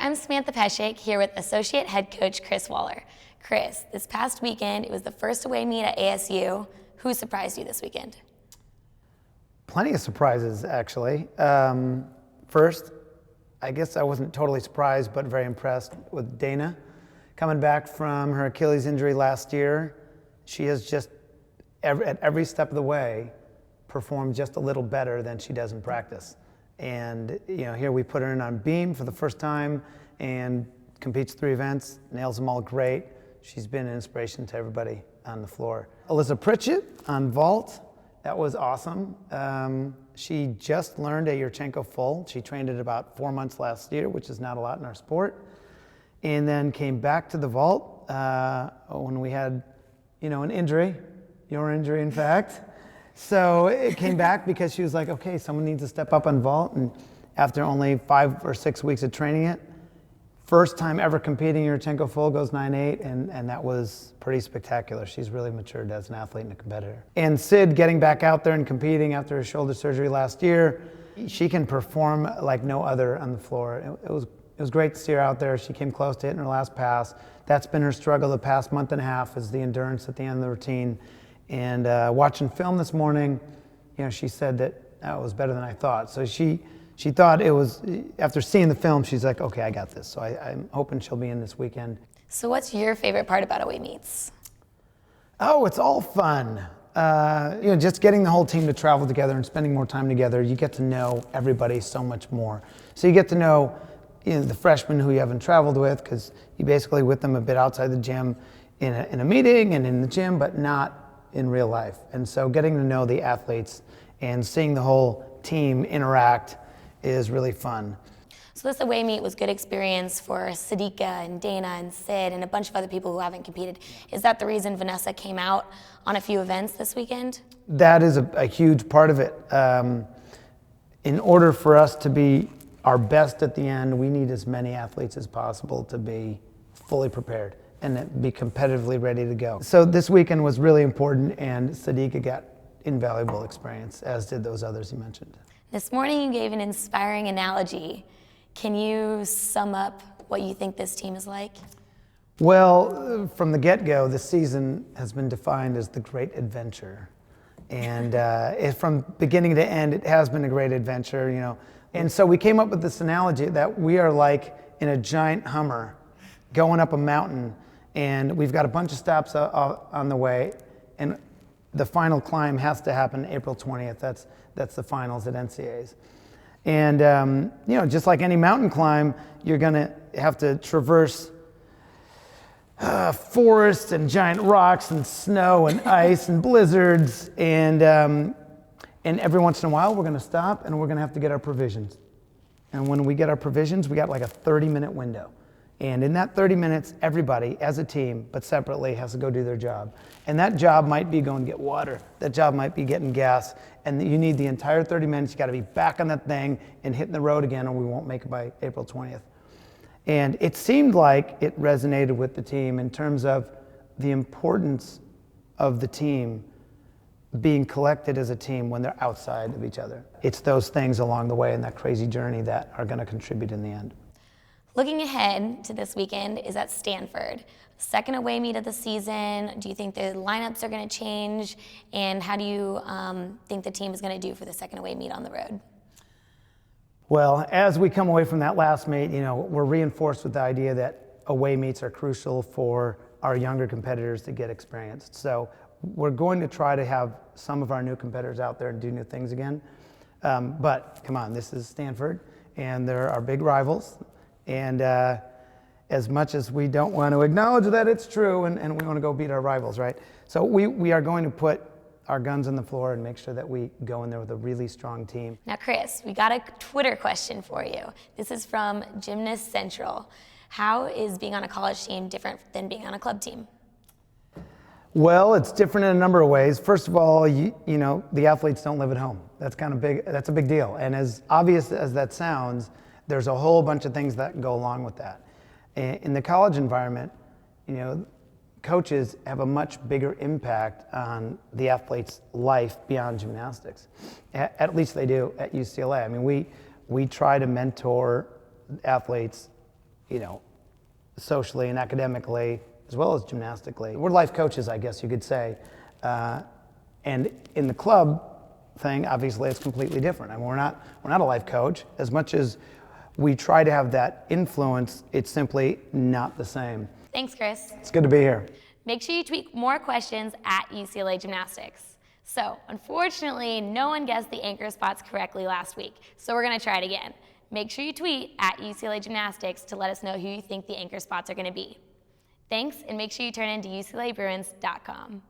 I'm Samantha Peszek here with Associate Head Coach Chris Waller. Chris, this past weekend, it was the first away meet at ASU. Who surprised you this weekend? Plenty of surprises, actually. First, I guess I wasn't totally surprised, but very impressed with Dana. Coming back from her Achilles injury last year, she has just, at every step of the way, performed just a little better than she does in practice. And here we put her in on beam for the first time and competes 3 events, nails them all great. She's been an inspiration to everybody on the floor. Alyssa Pritchett on vault, that was awesome. She just learned a Yurchenko full. She trained it about 4 months last year, which is not a lot in our sport. And then came back to the vault when we had, an injury, your injury in fact. So it came back because she was like, okay, someone needs to step up on vault. And after only 5 or 6 weeks of training it, first time ever competing Yurchenko full, goes 9.8, and that was pretty spectacular. She's really matured as an athlete and a competitor. And Sid getting back out there and competing after her shoulder surgery last year, she can perform like no other on the floor. It was great to see her out there. She came close to hitting her last pass. That's been her struggle the past month and a half, is the endurance at the end of the routine. And watching film this morning, she said that it was better than I thought. So she thought it was, after seeing the film, she's like, okay, I got this. So I'm hoping she'll be in this weekend. So what's your favorite part about away meets? Oh, it's all fun. Just getting the whole team to travel together and spending more time together, you get to know everybody so much more. So you get to know the freshmen who you haven't traveled with, because you basically with them a bit outside the gym in a meeting and in the gym, but not in real life. And so getting to know the athletes and seeing the whole team interact is really fun. So this away meet was good experience for Sadika and Dana and Sid and a bunch of other people who haven't competed. Is that the reason Vanessa came out on a few events this weekend? That is a huge part of it. In order for us to be our best at the end, we need as many athletes as possible to be fully prepared and be competitively ready to go. So this weekend was really important, and Sadika got invaluable experience, as did those others you mentioned. This morning you gave an inspiring analogy. Can you sum up what you think this team is like? Well, from the get-go, this season has been defined as the great adventure. And from beginning to end, it has been a great adventure, And so we came up with this analogy that we are like in a giant Hummer going up a mountain, and we've got a bunch of stops on the way, and the final climb has to happen April 20th. That's the finals at NCAAs. And, just like any mountain climb, you're going to have to traverse forests and giant rocks and snow and ice and blizzards. And every once in a while, we're going to stop and we're going to have to get our provisions. And when we get our provisions, we got like a 30-minute window. And in that 30 minutes, everybody, as a team, but separately, has to go do their job. And that job might be going to get water. That job might be getting gas. And you need the entire 30 minutes. You got to be back on that thing and hitting the road again, or we won't make it by April 20th. And it seemed like it resonated with the team in terms of the importance of the team being collected as a team when they're outside of each other. It's those things along the way in that crazy journey that are going to contribute in the end. Looking ahead to this weekend is at Stanford. Second away meet of the season. Do you think the lineups are going to change? And how do you think the team is going to do for the second away meet on the road? Well, as we come away from that last meet, we're reinforced with the idea that away meets are crucial for our younger competitors to get experienced. So we're going to try to have some of our new competitors out there and do new things again. But come on, this is Stanford, and they're our big rivals. And as much as we don't want to acknowledge that it's true, and we want to go beat our rivals, right? So we are going to put our guns on the floor and make sure that we go in there with a really strong team. Now, Chris, we got a Twitter question for you. This is from Gymnast Central. How is being on a college team different than being on a club team? Well, it's different in a number of ways. First of all, the athletes don't live at home. That's a big deal. And as obvious as that sounds, there's a whole bunch of things that go along with that. In the college environment, coaches have a much bigger impact on the athlete's life beyond gymnastics. At least they do at UCLA. I mean, we try to mentor athletes socially and academically, as well as gymnastically. We're life coaches, I guess you could say. And in the club thing, obviously it's completely different. I mean, we're not a life coach. As much as we try to have that influence, it's simply not the same. Thanks, Chris. It's good to be here. Make sure you tweet more questions at UCLA Gymnastics. So, unfortunately, no one guessed the anchor spots correctly last week, so we're gonna try it again. Make sure you tweet at UCLA Gymnastics to let us know who you think the anchor spots are gonna be. Thanks, and make sure you turn into UCLABruins.com.